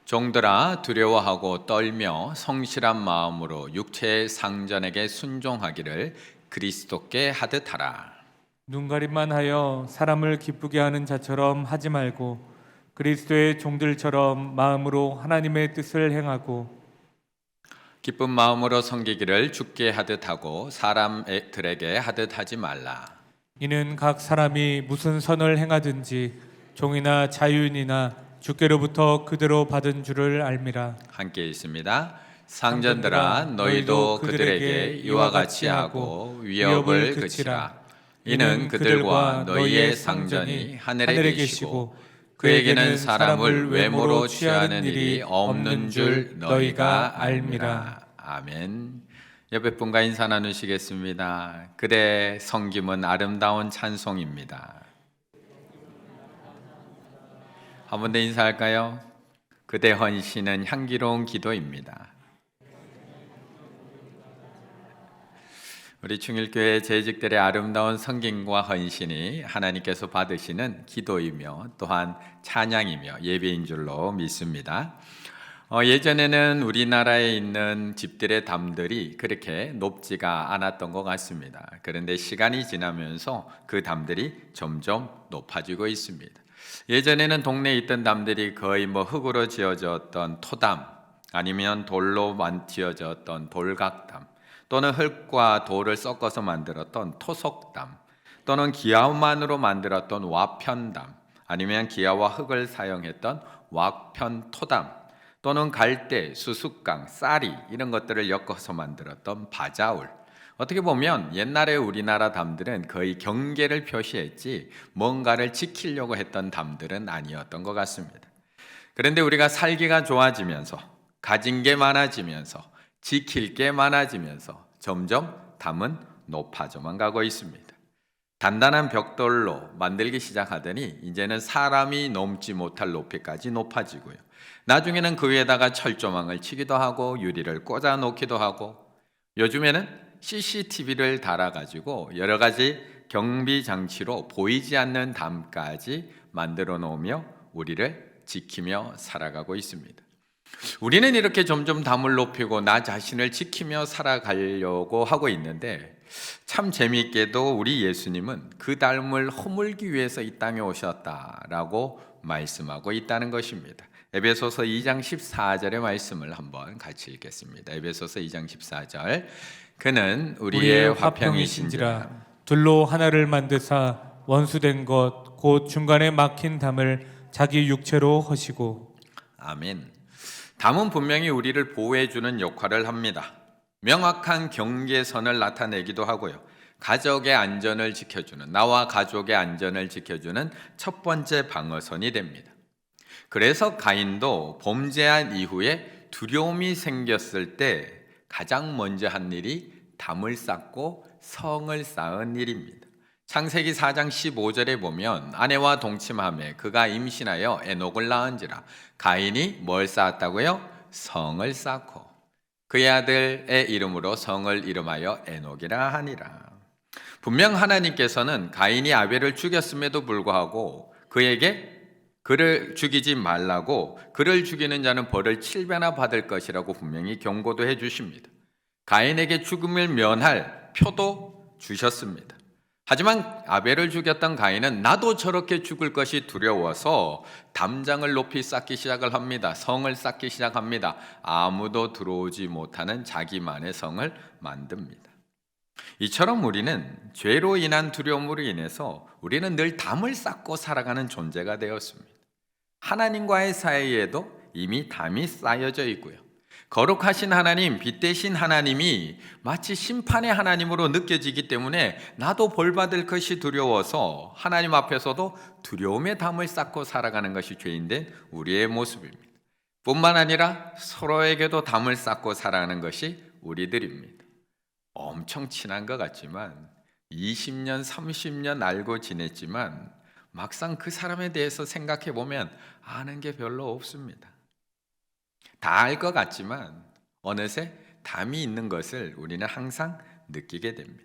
종들아 두려워하고 떨며 성실한 마음으로 육체의 상전에게 순종하기를 그리스도께 하듯 하라. 눈가림만 하여 사람을 기쁘게 하는 자처럼 하지 말고 그리스도의 종들처럼 마음으로 하나님의 뜻을 행하고 기쁜 마음으로 섬기기를 주께 하듯 하고 사람들에게 하듯 하지 말라. 이는 각 사람이 무슨 선을 행하든지 종이나 자유인이나 주께로부터 그대로 받은 줄을 알미라. 함께 있습니다. 상전들아 너희도 그들에게 이와 같이 하고 위협을 그치라. 이는 그들과 너희의 상전이 하늘에 계시고 그에게는 사람을 외모로 취하는 일이 없는 줄 너희가 알미라. 아멘. 옆에 분과 인사 나누시겠습니다. 그대 섬김은 아름다운 찬송입니다. 한 번 더 인사할까요? 그대 헌신은 향기로운 기도입니다. 우리 충일교회 재직들의 아름다운 섬김과 헌신이 하나님께서 받으시는 기도이며 또한 찬양이며 예배인 줄로 믿습니다. 예전에는 우리나라에 있는 집들의 담들이 그렇게 높지가 않았던 것 같습니다. 그런데 시간이 지나면서 그 담들이 점점 높아지고 있습니다. 예전에는 동네에 있던 담들이 거의 흙으로 지어졌던 토담, 아니면 돌로 지어졌던 돌각담, 또는 흙과 돌을 섞어서 만들었던 토속담, 또는 기와만으로 만들었던 와편담, 아니면 기와와 흙을 사용했던 와편토담, 또는 갈대, 수수깡, 쌀이 이런 것들을 엮어서 만들었던 바자울. 어떻게 보면 옛날에 우리나라 담들은 거의 경계를 표시했지 뭔가를 지키려고 했던 담들은 아니었던 것 같습니다. 그런데 우리가 살기가 좋아지면서 가진 게 많아지면서 지킬 게 많아지면서 점점 담은 높아져만 가고 있습니다. 단단한 벽돌로 만들기 시작하더니 이제는 사람이 넘지 못할 높이까지 높아지고요. 나중에는 그 위에다가 철조망을 치기도 하고 유리를 꽂아 놓기도 하고 요즘에는 CCTV를 달아가지고 여러 가지 경비 장치로 보이지 않는 담까지 만들어 놓으며 우리를 지키며 살아가고 있습니다. 우리는 이렇게 점점 담을 높이고 나 자신을 지키며 살아가려고 하고 있는데 참 재미있게도 우리 예수님은 그 담을 허물기 위해서 이 땅에 오셨다라고 말씀하고 있다는 것입니다. 에베소서 2장 14절의 말씀을 한번 같이 읽겠습니다. 에베소서 2장 14절. 그는 우리의 화평이신지라 둘로 하나를 만드사 원수된 것 곧 중간에 막힌 담을 자기 육체로 허시고. 아멘. 담은 분명히 우리를 보호해주는 역할을 합니다. 명확한 경계선을 나타내기도 하고요. 가족의 안전을 지켜주는, 나와 가족의 안전을 지켜주는 첫 번째 방어선이 됩니다. 그래서 가인도 범죄한 이후에 두려움이 생겼을 때 가장 먼저 한 일이 담을 쌓고 성을 쌓은 일입니다. 창세기 4장 15절에 보면 아내와 동침하며 그가 임신하여 에녹을 낳은지라. 가인이 뭘 쌓았다고요? 성을 쌓고 그의 아들의 이름으로 성을 이름하여 에녹이라 하니라. 분명 하나님께서는 가인이 아벨을 죽였음에도 불구하고 그에게 그를 죽이지 말라고, 그를 죽이는 자는 벌을 7배나 받을 것이라고 분명히 경고도 해 주십니다. 가인에게 죽음을 면할 표도 주셨습니다. 하지만 아벨을 죽였던 가인은 나도 저렇게 죽을 것이 두려워서 담장을 높이 쌓기 시작을 합니다. 성을 쌓기 시작합니다. 아무도 들어오지 못하는 자기만의 성을 만듭니다. 이처럼 우리는 죄로 인한 두려움으로 인해서 우리는 늘 담을 쌓고 살아가는 존재가 되었습니다. 하나님과의 사이에도 이미 담이 쌓여져 있고요. 거룩하신 하나님, 빛 대신 하나님이 마치 심판의 하나님으로 느껴지기 때문에 나도 벌받을 것이 두려워서 하나님 앞에서도 두려움의 담을 쌓고 살아가는 것이 죄인된 우리의 모습입니다. 뿐만 아니라 서로에게도 담을 쌓고 살아가는 것이 우리들입니다. 엄청 친한 것 같지만 20년, 30년 알고 지냈지만 막상 그 사람에 대해서 생각해 보면 아는 게 별로 없습니다. 다 알 것 같지만 어느새 담이 있는 것을 우리는 항상 느끼게 됩니다.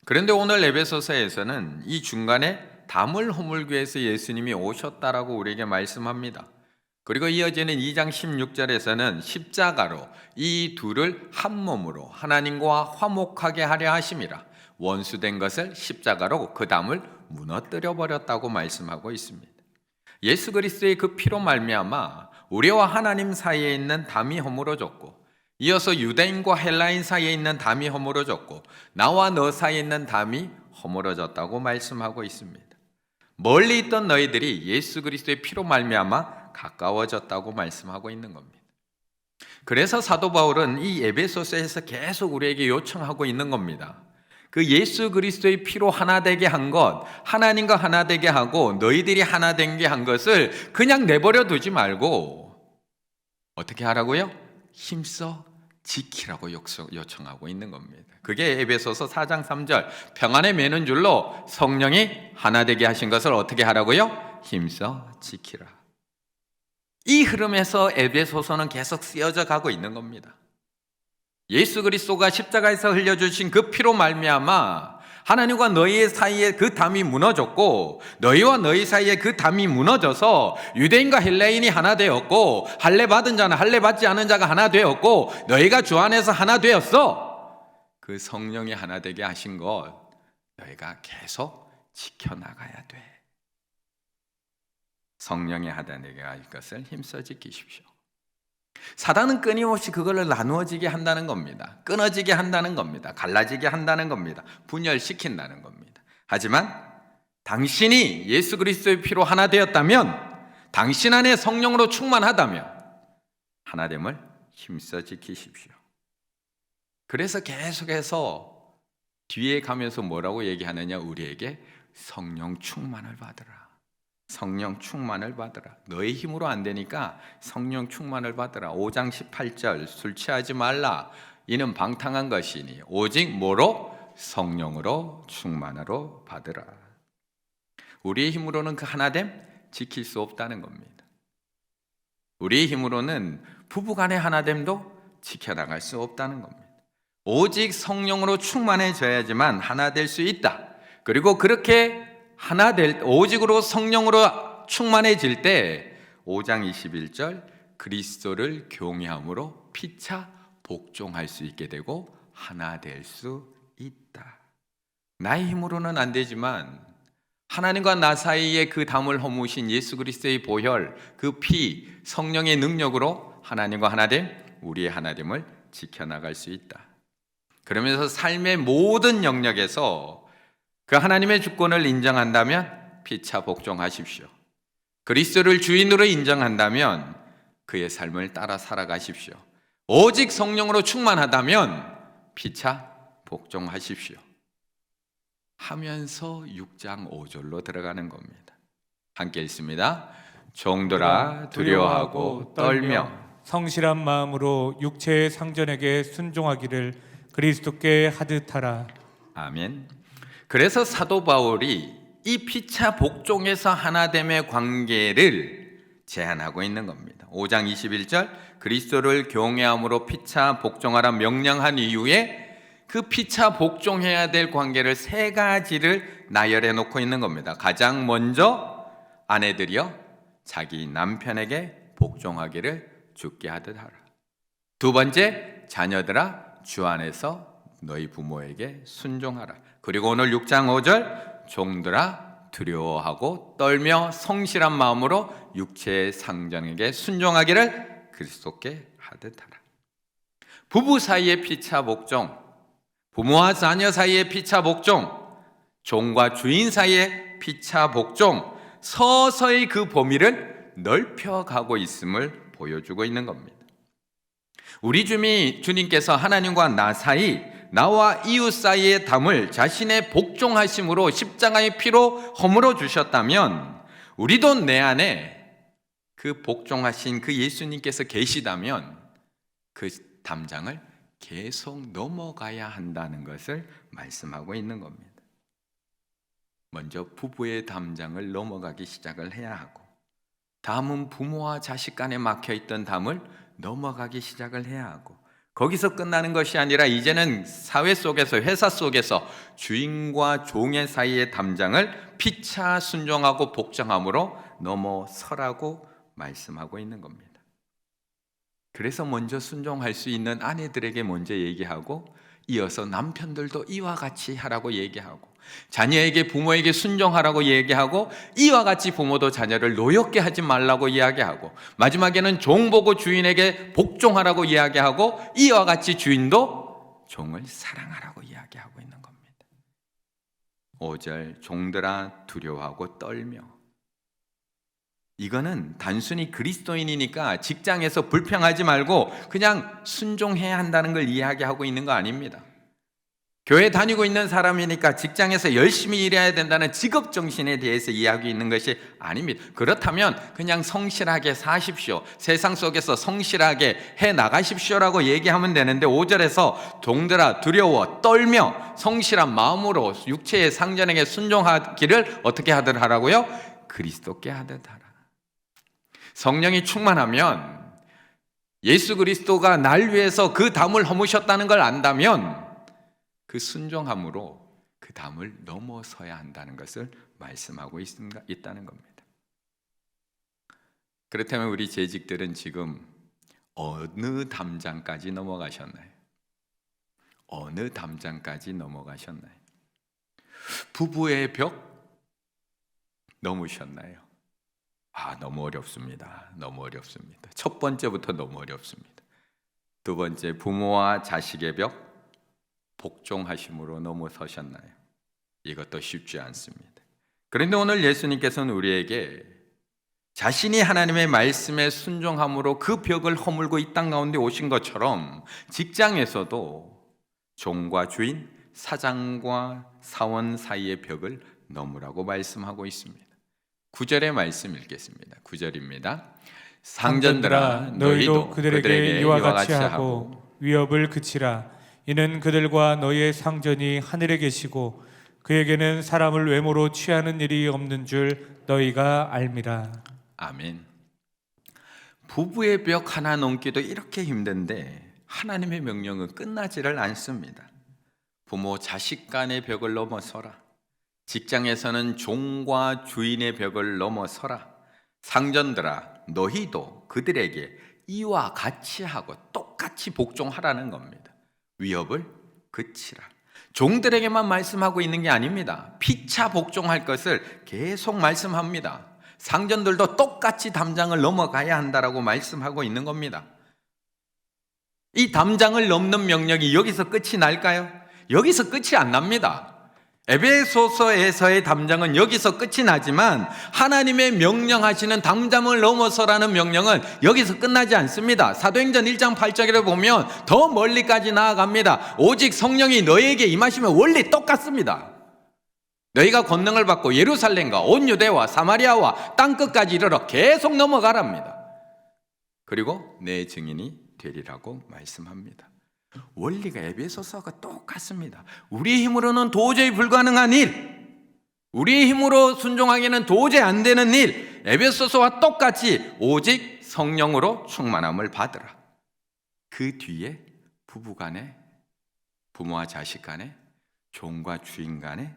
그런데 오늘 에베소서에서는 이 중간에 담을 허물기 위해서 예수님이 오셨다라고 우리에게 말씀합니다. 그리고 이어지는 2장 16절에서는 십자가로 이 둘을 한 몸으로 하나님과 화목하게 하려 하심이라. 원수된 것을 십자가로 그 담을 무너뜨려 버렸다고 말씀하고 있습니다. 예수 그리스도의 그 피로 말미암아 우리와 하나님 사이에 있는 담이 허물어졌고, 이어서 유대인과 헬라인 사이에 있는 담이 허물어졌고, 나와 너 사이에 있는 담이 허물어졌다고 말씀하고 있습니다. 멀리 있던 너희들이 예수 그리스도의 피로 말미암아 가까워졌다고 말씀하고 있는 겁니다. 그래서 사도 바울은 이 에베소서에서 계속 우리에게 요청하고 있는 겁니다. 그 예수 그리스도의 피로 하나 되게 한 것, 하나님과 하나 되게 하고 너희들이 하나 된 게 한 것을 그냥 내버려 두지 말고 어떻게 하라고요? 힘써 지키라고 요청하고 있는 겁니다. 그게 에베소서 4장 3절, 평안에 매는 줄로 성령이 하나 되게 하신 것을 어떻게 하라고요? 힘써 지키라. 이 흐름에서 에베소서는 계속 쓰여져 가고 있는 겁니다. 예수 그리스도가 십자가에서 흘려주신 그 피로 말미암아 하나님과 너희 사이에 그 담이 무너졌고, 너희와 너희 사이에 그 담이 무너져서 유대인과 헬라인이 하나 되었고, 할례 받은 자는 할례 받지 않은 자가 하나 되었고, 너희가 주 안에서 하나 되었어. 그 성령이 하나 되게 하신 것 너희가 계속 지켜나가야 돼. 성령이 하나 되게 할 것을 힘써 지키십시오. 사단은 끊임없이 그걸 나누어지게 한다는 겁니다. 끊어지게 한다는 겁니다. 갈라지게 한다는 겁니다. 분열시킨다는 겁니다. 하지만 당신이 예수 그리스도의 피로 하나 되었다면, 당신 안에 성령으로 충만하다면 하나됨을 힘써 지키십시오. 그래서 계속해서 뒤에 가면서 뭐라고 얘기하느냐, 우리에게 성령 충만을 받으라. 성령 충만을 받으라. 너의 힘으로 안 되니까 성령 충만을 받으라. 5장 18절, 술 취하지 말라. 이는 방탕한 것이니 오직 뭐로? 성령으로 충만으로 받으라. 우리의 힘으로는 그 하나됨 지킬 수 없다는 겁니다. 우리의 힘으로는 부부간의 하나됨도 지켜나갈 수 없다는 겁니다. 오직 성령으로 충만해져야지만 하나 될 수 있다. 그리고 그렇게 오직으로 성령으로 충만해질 때 5장 21절, 그리스도를 경외함으로 피차 복종할 수 있게 되고 하나 될 수 있다. 나의 힘으로는 안 되지만 하나님과 나 사이에 그 담을 허무신 예수 그리스도의 보혈, 그 피, 성령의 능력으로 하나님과 하나됨, 우리의 하나됨을 지켜나갈 수 있다. 그러면서 삶의 모든 영역에서 그 하나님의 주권을 인정한다면 피차 복종하십시오. 그리스도를 주인으로 인정한다면 그의 삶을 따라 살아가십시오. 오직 성령으로 충만하다면 피차 복종하십시오. 하면서 6장 5절로 들어가는 겁니다. 함께 읽습니다. 종들아 두려워하고 떨며 성실한 마음으로 육체의 상전에게 순종하기를 그리스도께 하듯 하라. 아멘. 그래서 사도 바울이 이 피차 복종에서 하나됨의 관계를 제안하고 있는 겁니다. 5장 21절, 그리스도를 경외함으로 피차 복종하라 명령한 이후에 그 피차 복종해야 될 관계를 세 가지를 나열해 놓고 있는 겁니다. 가장 먼저 아내들이여 자기 남편에게 복종하기를 주께 하듯 하라. 두 번째, 자녀들아 주 안에서 너희 부모에게 순종하라. 그리고 오늘 6장 5절, 종들아 두려워하고 떨며 성실한 마음으로 육체의 상전에게 순종하기를 그리스도께 하듯 하라. 부부 사이의 피차 복종, 부모와 자녀 사이의 피차 복종, 종과 주인 사이의 피차 복종, 서서히 그 범위를 넓혀가고 있음을 보여주고 있는 겁니다. 우리 주님께서 하나님과 나 사이, 나와 이웃 사이의 담을 자신의 복종하심으로 십자가의 피로 허물어 주셨다면, 우리도 내 안에 그 복종하신 그 예수님께서 계시다면 그 담장을 계속 넘어가야 한다는 것을 말씀하고 있는 겁니다. 먼저 부부의 담장을 넘어가기 시작을 해야 하고, 다음은 부모와 자식 간에 막혀있던 담을 넘어가기 시작을 해야 하고, 거기서 끝나는 것이 아니라 이제는 사회 속에서, 회사 속에서 주인과 종의 사이의 담장을 피차 순종하고 복종함으로 넘어서라고 말씀하고 있는 겁니다. 그래서 먼저 순종할 수 있는 아내들에게 먼저 얘기하고, 이어서 남편들도 이와 같이 하라고 얘기하고, 자녀에게 부모에게 순종하라고 얘기하고, 이와 같이 부모도 자녀를 노엽게 하지 말라고 이야기하고, 마지막에는 종 보고 주인에게 복종하라고 이야기하고, 이와 같이 주인도 종을 사랑하라고 이야기하고 있는 겁니다. 5절, 종들아 두려워하고 떨며. 이거는 단순히 그리스도인이니까 직장에서 불평하지 말고 그냥 순종해야 한다는 걸 이야기하고 있는 거 아닙니다. 교회 다니고 있는 사람이니까 직장에서 열심히 일해야 된다는 직업 정신에 대해서 이야기 있는 것이 아닙니다. 그렇다면 그냥 성실하게 사십시오, 세상 속에서 성실하게 해 나가십시오라고 얘기하면 되는데, 5절에서 종들아 두려워 떨며 성실한 마음으로 육체의 상전에게 순종하기를 어떻게 하듯 하라고요? 그리스도께 하듯 하라. 성령이 충만하면, 예수 그리스도가 날 위해서 그 담을 허무셨다는 걸 안다면 그 순종함으로 그 담을 넘어서야 한다는 것을 말씀하고 있다는 겁니다. 그렇다면 우리 재직들은 지금 어느 담장까지 넘어가셨나요? 어느 담장까지 넘어가셨나요? 부부의 벽 넘으셨나요? 너무 어렵습니다. 너무 어렵습니다. 첫 번째부터 너무 어렵습니다. 두 번째, 부모와 자식의 벽 복종하심으로 넘어서셨나요? 이것도 쉽지 않습니다. 그런데 오늘 예수님께서는 우리에게 자신이 하나님의 말씀에 순종함으로 그 벽을 허물고 이 땅 가운데 오신 것처럼, 직장에서도 종과 주인, 사장과 사원 사이의 벽을 넘으라고 말씀하고 있습니다. 9절의 말씀 읽겠습니다. 9절입니다. 상전들아 너희도 그들에게 이와 같이 하고 위협을 그치라. 이는 그들과 너희의 상전이 하늘에 계시고 그에게는 사람을 외모로 취하는 일이 없는 줄 너희가 알미라. 아멘. 부부의 벽 하나 넘기도 이렇게 힘든데 하나님의 명령은 끝나지를 않습니다. 부모 자식 간의 벽을 넘어서라. 직장에서는 종과 주인의 벽을 넘어서라. 상전들아 너희도 그들에게 이와 같이 하고 똑같이 복종하라는 겁니다. 위협을 그치라. 종들에게만 말씀하고 있는 게 아닙니다. 피차 복종할 것을 계속 말씀합니다. 상전들도 똑같이 담장을 넘어가야 한다라고 말씀하고 있는 겁니다. 이 담장을 넘는 명령이 여기서 끝이 날까요? 여기서 끝이 안 납니다. 에베소서에서의 담장은 여기서 끝이 나지만 하나님의 명령하시는 담장을 넘어서라는 명령은 여기서 끝나지 않습니다. 사도행전 1장 8절에 보면 더 멀리까지 나아갑니다. 오직 성령이 너희에게 임하시면 원리 똑같습니다. 너희가 권능을 받고 예루살렘과 온 유대와 사마리아와 땅끝까지 이르러 계속 넘어가랍니다. 그리고 내 증인이 되리라고 말씀합니다. 원리가 에베소서가 똑같습니다. 우리의 힘으로는 도저히 불가능한 일, 우리의 힘으로 순종하기는 도저히 안 되는 일, 에베소서와 똑같이 오직 성령으로 충만함을 받으라. 그 뒤에 부부간에, 부모와 자식 간에, 종과 주인 간에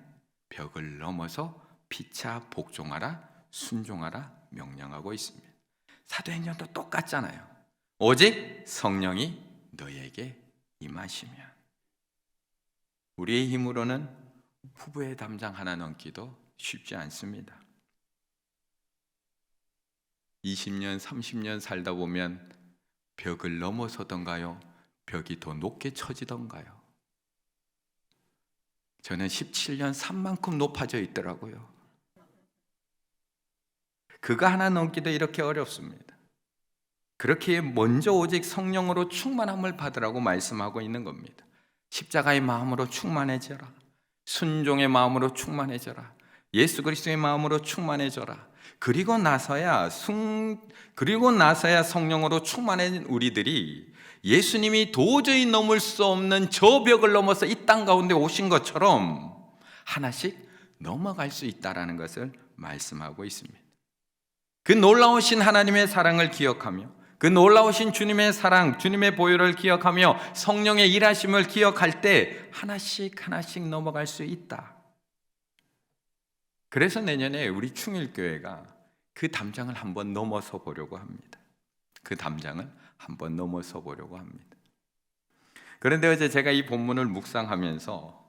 벽을 넘어서 피차 복종하라, 순종하라 명령하고 있습니다. 사도행전도 똑같잖아요. 오직 성령이 너희에게 임하시면. 우리의 힘으로는 부부의 담장 하나 넘기도 쉽지 않습니다. 20년, 30년 살다 보면 벽을 넘어서던가요? 벽이 더 높게 쳐지던가요? 저는 17년 산만큼 높아져 있더라고요. 그거 하나 넘기도 이렇게 어렵습니다. 그렇게 먼저 오직 성령으로 충만함을 받으라고 말씀하고 있는 겁니다. 십자가의 마음으로 충만해져라. 순종의 마음으로 충만해져라. 예수 그리스도의 마음으로 충만해져라. 그리고 나서야 성령으로 충만해진 우리들이 예수님이 도저히 넘을 수 없는 저 벽을 넘어서 이 땅 가운데 오신 것처럼 하나씩 넘어갈 수 있다라는 것을 말씀하고 있습니다. 그 놀라우신 하나님의 사랑을 기억하며, 그 놀라우신 주님의 사랑, 주님의 보혈을 기억하며 성령의 일하심을 기억할 때 하나씩 넘어갈 수 있다. 그래서 내년에 우리 충일교회가 그 담장을 한번 넘어서 보려고 합니다. 그 담장을 한번 넘어서 보려고 합니다. 그런데 어제 제가 이 본문을 묵상하면서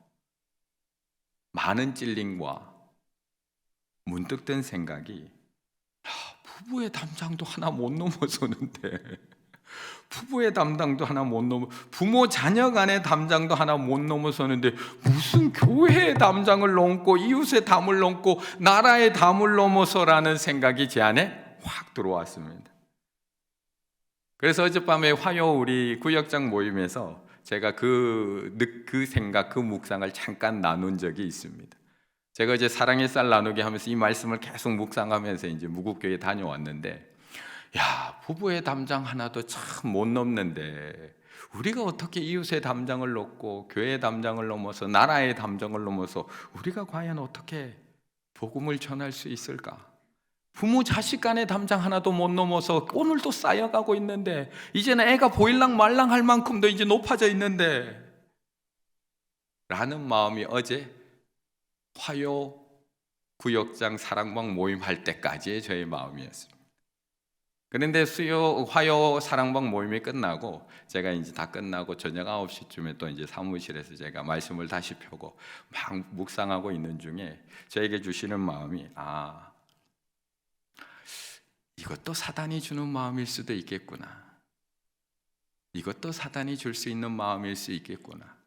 많은 찔림과 문득 든 생각이, 부부의 담장도 하나 못 넘어서는데, 부부의 담장도 하나 못 넘어, 부모 자녀 간의 담장도 하나 못 넘어서는데 무슨 교회의 담장을 넘고 이웃의 담을 넘고 나라의 담을 넘어서라는 생각이 제 안에 확 들어왔습니다. 그래서 어젯밤에 화요 우리 구역장 모임에서 제가 그 생각, 그 묵상을 잠깐 나눈 적이 있습니다. 제가 이제 사랑의 쌀 나누기 하면서 이 말씀을 계속 묵상하면서 이제 무국교회 다녀왔는데, 야, 부부의 담장 하나도 참 못 넘는데 우리가 어떻게 이웃의 담장을 넘고 교회의 담장을 넘어서 나라의 담장을 넘어서 우리가 과연 어떻게 복음을 전할 수 있을까? 부모 자식 간의 담장 하나도 못 넘어서 오늘도 쌓여가고 있는데, 이제는 애가 보일랑 말랑 할 만큼도 이제 높아져 있는데 라는 마음이 어제 화요 구역장 사랑방 모임할 때까지의 저의 마음이었습니다. 그런데 화요 사랑방 모임이 끝나고 제가 이제 다 끝나고 저녁 9시쯤에 또 이제 사무실에서 제가 말씀을 다시 펴고 막 묵상하고 있는 중에 저에게 주시는 마음이, 이것도 사단이 주는 마음일 수도 있겠구나. 이것도 사단이 줄 수 있는 마음일 수 있겠구나.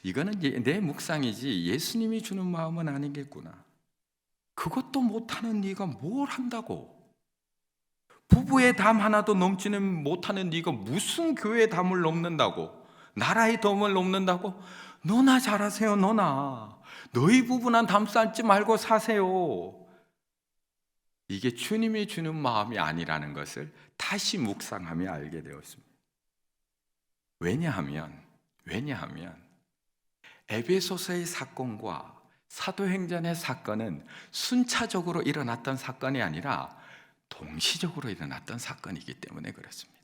이거는 내 묵상이지 예수님이 주는 마음은 아니겠구나. 그것도 못하는 네가 뭘 한다고? 부부의 담 하나도 넘지는 못하는 네가 무슨 교회의 담을 넘는다고? 나라의 담을 넘는다고? 너나 잘하세요. 너나 너희 부부는 담 쌓지 말고 사세요. 이게 주님이 주는 마음이 아니라는 것을 다시 묵상하며 알게 되었습니다. 왜냐하면 에베소서의 사건과 사도행전의 사건은 순차적으로 일어났던 사건이 아니라 동시적으로 일어났던 사건이기 때문에 그렇습니다.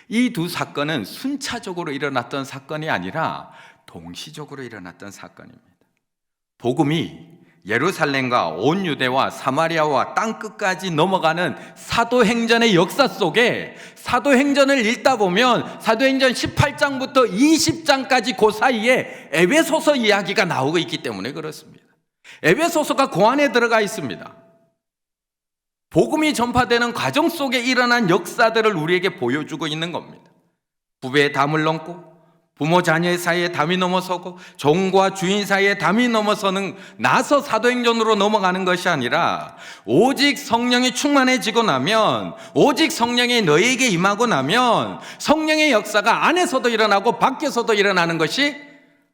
이 두 사건은 순차적으로 일어났던 사건이 아니라 동시적으로 일어났던 사건입니다. 복음이 예루살렘과 온 유대와 사마리아와 땅끝까지 넘어가는 사도행전의 역사 속에 사도행전을 읽다 보면 사도행전 18장부터 20장까지 그 사이에 에베소서 이야기가 나오고 있기 때문에 그렇습니다. 에베소서가 그 안에 들어가 있습니다. 복음이 전파되는 과정 속에 일어난 역사들을 우리에게 보여주고 있는 겁니다. 부부의 담을 넘고 부모 자녀의 사이에 담이 넘어서고 종과 주인 사이에 담이 넘어서는 나서 사도행전으로 넘어가는 것이 아니라 오직 성령이 충만해지고 나면, 오직 성령이 너에게 임하고 나면 성령의 역사가 안에서도 일어나고 밖에서도 일어나는 것이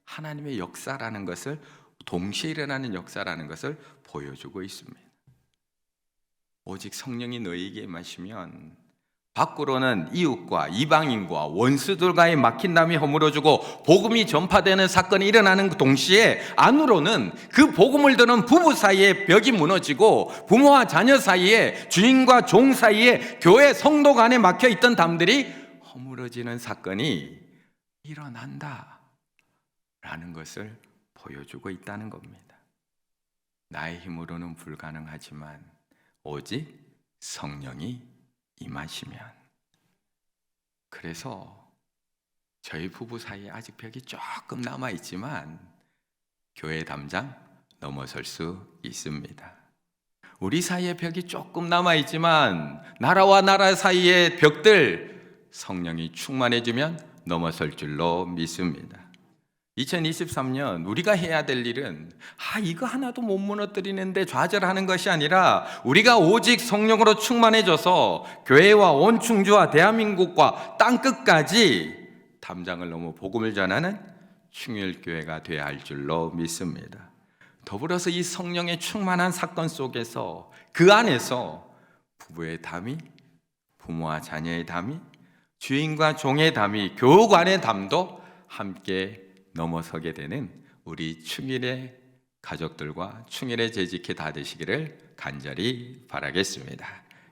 하나님의 역사라는 것을, 동시에 일어나는 역사라는 것을 보여주고 있습니다. 오직 성령이 너에게 임하시면 밖으로는 이웃과 이방인과 원수들과의 막힌 담이 허물어지고 복음이 전파되는 사건이 일어나는 동시에 안으로는 그 복음을 듣는 부부 사이에 벽이 무너지고 부모와 자녀 사이에, 주인과 종 사이에, 교회 성도 간에 막혀있던 담들이 허물어지는 사건이 일어난다 라는 것을 보여주고 있다는 겁니다. 나의 힘으로는 불가능하지만 오직 성령이 임하시면. 그래서 저희 부부 사이에 아직 벽이 조금 남아있지만 교회 담장 넘어설 수 있습니다. 우리 사이에 벽이 조금 남아있지만 나라와 나라 사이의 벽들 성령이 충만해지면 넘어설 줄로 믿습니다. 2023년 우리가 해야 될 일은 이거 하나도 못 무너뜨리는데 좌절하는 것이 아니라 우리가 오직 성령으로 충만해져서 교회와 온 충주와 대한민국과 땅끝까지 담장을 넘어 복음을 전하는 충일교회가 되어야 할 줄로 믿습니다. 더불어서 이 성령의 충만한 사건 속에서, 그 안에서 부부의 담이, 부모와 자녀의 담이, 주인과 종의 담이, 교우간의 담도 함께 넘어서게 되는 우리 충일의 가족들과 충일의 재직회 다 되시기를 간절히 바라겠습니다.